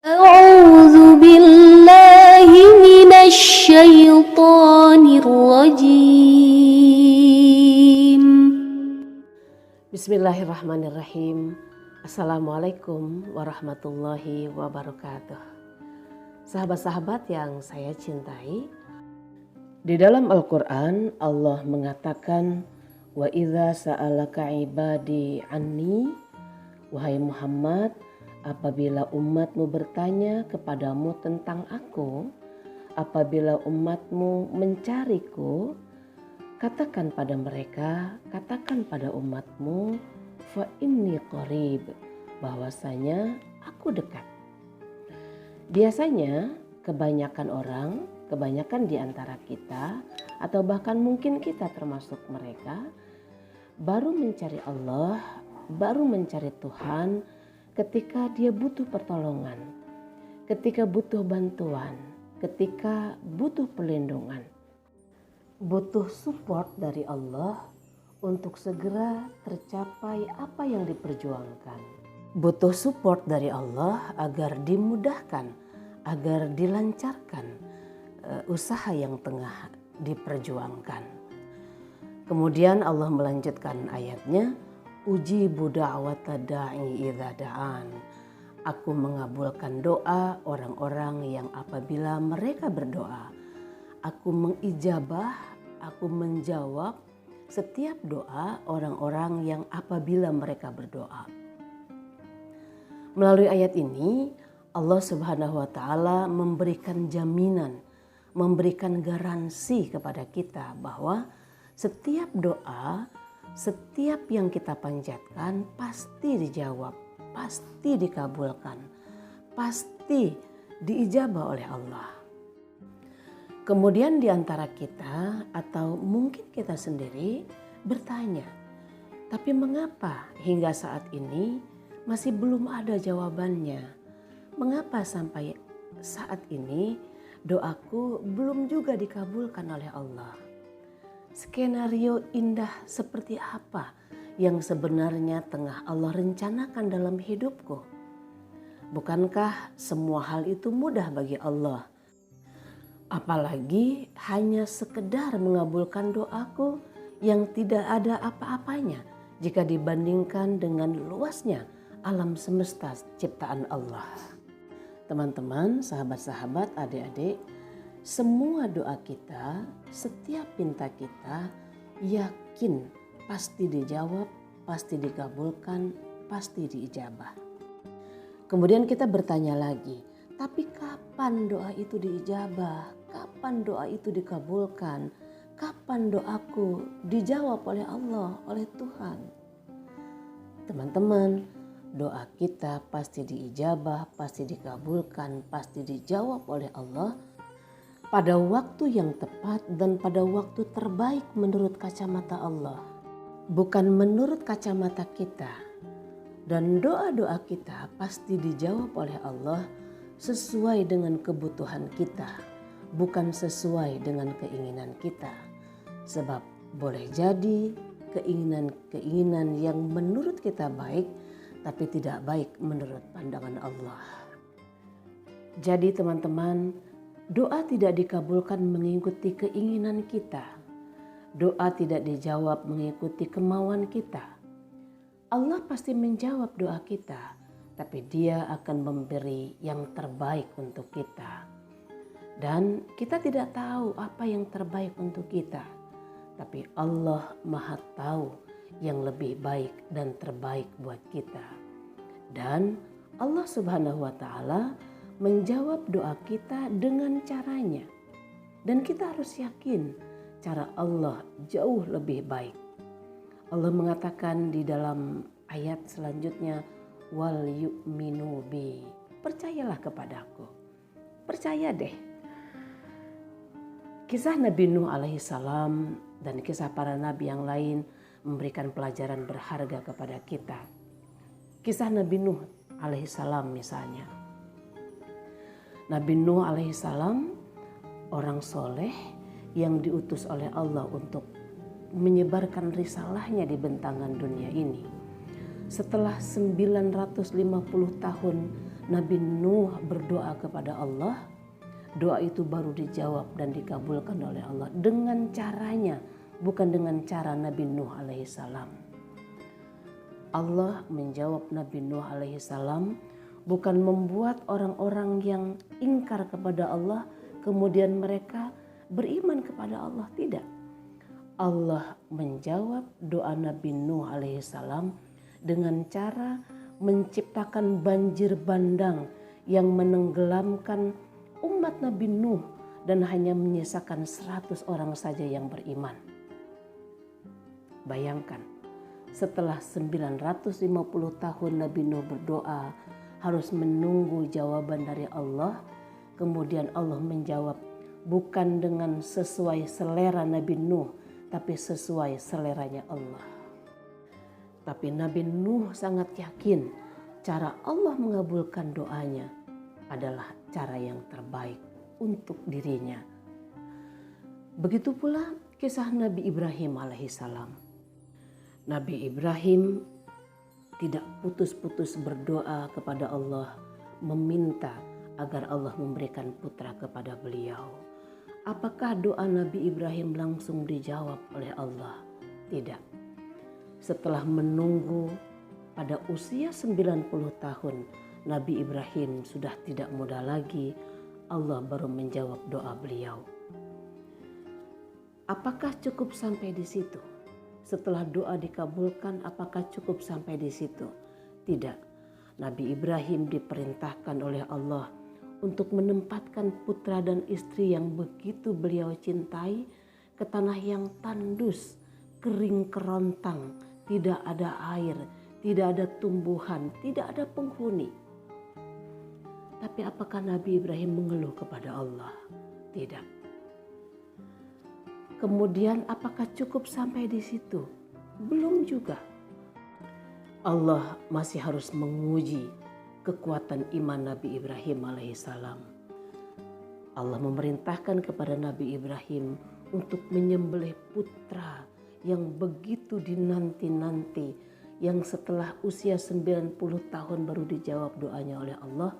أعوذ بالله من الشيطان الرجيم. Bismillahirrahmanirrahim. Assalamualaikum warahmatullahi wabarakatuh. Sahabat-sahabat yang saya cintai, di dalam Al-Quran Allah mengatakan, wa idza sa'alaka ibadi anni, wahai Muhammad, apabila umatmu bertanya kepadamu tentang aku, apabila umatmu mencariku, katakan pada mereka, katakan pada umatmu, fa inni qarib, bahwasanya aku dekat. Biasanya kebanyakan orang, kebanyakan di antara kita, atau bahkan mungkin kita termasuk mereka, baru mencari Allah, baru mencari Tuhan ketika dia butuh pertolongan, ketika butuh bantuan, ketika butuh perlindungan. Butuh support dari Allah untuk segera tercapai apa yang diperjuangkan. Butuh support dari Allah agar dimudahkan, agar dilancarkan usaha yang tengah diperjuangkan. Kemudian Allah melanjutkan ayatnya, ujibu da'wata da'i idza da'an. Aku mengabulkan doa orang-orang yang apabila mereka berdoa. Aku mengijabah, aku menjawab setiap doa orang-orang yang apabila mereka berdoa. Melalui ayat ini Allah Subhanahu wa taala memberikan jaminan, memberikan garansi kepada kita bahwa setiap doa, setiap yang kita panjatkan pasti dijawab, pasti dikabulkan, pasti diijabah oleh Allah. Kemudian di antara kita atau mungkin kita sendiri bertanya, tapi mengapa hingga saat ini masih belum ada jawabannya? Mengapa sampai saat ini doaku belum juga dikabulkan oleh Allah? Skenario indah seperti apa yang sebenarnya tengah Allah rencanakan dalam hidupku? Bukankah semua hal itu mudah bagi Allah? Apalagi hanya sekedar mengabulkan doaku yang tidak ada apa-apanya jika dibandingkan dengan luasnya alam semesta ciptaan Allah. Teman-teman, sahabat-sahabat, adik-adik, semua doa kita, setiap pinta kita yakin pasti dijawab, pasti dikabulkan, pasti diijabah. Kemudian kita bertanya lagi, tapi kapan doa itu diijabah? Kapan doa itu dikabulkan? Kapan doaku dijawab oleh Allah, oleh Tuhan? Teman-teman, doa kita pasti diijabah, pasti dikabulkan, pasti dijawab oleh Allah pada waktu yang tepat dan pada waktu terbaik menurut kacamata Allah. Bukan menurut kacamata kita. Dan doa-doa kita pasti dijawab oleh Allah sesuai dengan kebutuhan kita. Bukan sesuai dengan keinginan kita. Sebab boleh jadi keinginan-keinginan yang menurut kita baik tapi tidak baik menurut pandangan Allah. Jadi teman-teman, doa tidak dikabulkan mengikuti keinginan kita. Doa tidak dijawab mengikuti kemauan kita. Allah pasti menjawab doa kita, tapi Dia akan memberi yang terbaik untuk kita. Dan kita tidak tahu apa yang terbaik untuk kita, tapi Allah Maha Tahu yang lebih baik dan terbaik buat kita. Dan Allah Subhanahu wa taala menjawab doa kita dengan caranya. Dan kita harus yakin cara Allah jauh lebih baik. Allah mengatakan di dalam ayat selanjutnya, wal yu'minu bi, percayalah kepadaku. Percaya deh. Kisah Nabi Nuh alaihissalam dan kisah para nabi yang lain memberikan pelajaran berharga kepada kita. Kisah Nabi Nuh alaihissalam misalnya. Nabi Nuh alaihissalam orang soleh yang diutus oleh Allah untuk menyebarkan risalahnya di bentangan dunia ini. Setelah 950 tahun Nabi Nuh berdoa kepada Allah, doa itu baru dijawab dan dikabulkan oleh Allah dengan caranya, bukan dengan cara Nabi Nuh alaihissalam. Allah menjawab Nabi Nuh alaihissalam bukan membuat orang-orang yang ingkar kepada Allah kemudian mereka beriman kepada Allah, tidak. Allah menjawab doa Nabi Nuh alaihissalam dengan cara menciptakan banjir bandang yang menenggelamkan umat Nabi Nuh dan hanya menyisakan 100 orang saja yang beriman. Bayangkan, setelah 950 tahun Nabi Nuh berdoa harus menunggu jawaban dari Allah, kemudian Allah menjawab bukan dengan sesuai selera Nabi Nuh, tapi sesuai seleranya Allah. Tapi Nabi Nuh sangat yakin cara Allah mengabulkan doanya adalah cara yang terbaik untuk dirinya. Begitu pula kisah Nabi Ibrahim alaihissalam. Nabi Ibrahim tidak putus-putus berdoa kepada Allah, meminta agar Allah memberikan putra kepada beliau. Apakah doa Nabi Ibrahim langsung dijawab oleh Allah? Tidak. Setelah menunggu pada usia 90 tahun, Nabi Ibrahim sudah tidak muda lagi, Allah baru menjawab doa beliau. Apakah cukup sampai di situ? Setelah doa dikabulkan, apakah cukup sampai di situ? Tidak. Nabi Ibrahim diperintahkan oleh Allah untuk menempatkan putra dan istri yang begitu beliau cintai ke tanah yang tandus, kering kerontang, tidak ada air, tidak ada tumbuhan, tidak ada penghuni. Tapi apakah Nabi Ibrahim mengeluh kepada Allah? Tidak. Kemudian apakah cukup sampai di situ? Belum juga. Allah masih harus menguji kekuatan iman Nabi Ibrahim alaihissalam. Allah memerintahkan kepada Nabi Ibrahim untuk menyembelih putra yang begitu dinanti-nanti, yang setelah usia 90 tahun baru dijawab doanya oleh Allah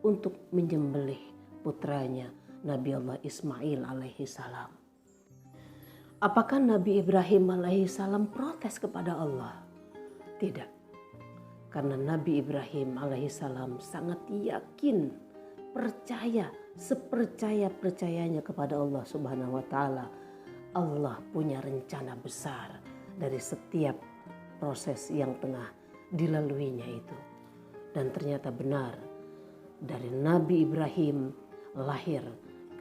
untuk menyembelih putranya Nabi Allah Ismail alaihissalam. Apakah Nabi Ibrahim alaihissalam protes kepada Allah? Tidak. Karena Nabi Ibrahim alaihissalam sangat yakin, percaya, sepercaya-percayanya kepada Allah subhanahu wa ta'ala. Allah punya rencana besar dari setiap proses yang tengah dilaluinya itu. Dan ternyata benar, dari Nabi Ibrahim lahir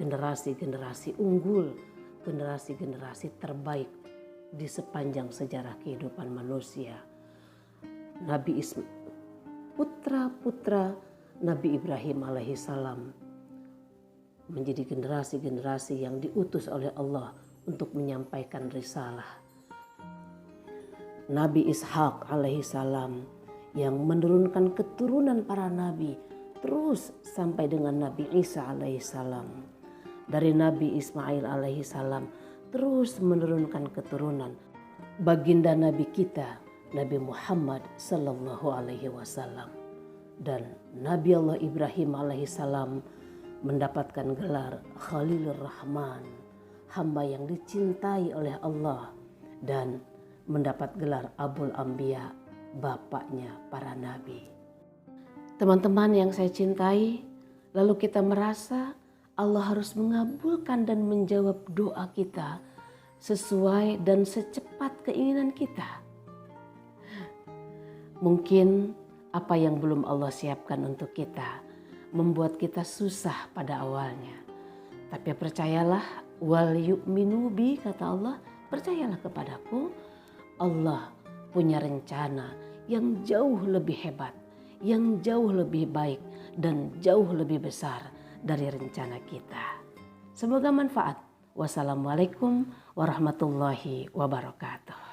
generasi-generasi unggul, generasi-generasi terbaik di sepanjang sejarah kehidupan manusia. Putra-putra Nabi Ibrahim alaihissalam menjadi generasi-generasi yang diutus oleh Allah untuk menyampaikan risalah. Nabi Ishak alaihissalam yang menurunkan keturunan para nabi terus sampai dengan Nabi Isa alaihissalam. Dari Nabi Ismail alaihissalam terus menurunkan keturunan baginda Nabi kita Nabi Muhammad sallallahu alaihi wasallam. Dan Nabi Allah Ibrahim alaihissalam mendapatkan gelar Khalilur Rahman, hamba yang dicintai oleh Allah, dan mendapat gelar Abul Anbiya, bapaknya para nabi. Teman-teman yang saya cintai, lalu kita merasa Allah harus mengabulkan dan menjawab doa kita sesuai dan secepat keinginan kita. Mungkin apa yang belum Allah siapkan untuk kita membuat kita susah pada awalnya. Tapi percayalah, wal yu'minu bi, kata Allah, percayalah kepadaku, Allah punya rencana yang jauh lebih hebat, yang jauh lebih baik, dan jauh lebih besar dari rencana kita. Semoga manfaat. Wassalamualaikum warahmatullahi wabarakatuh.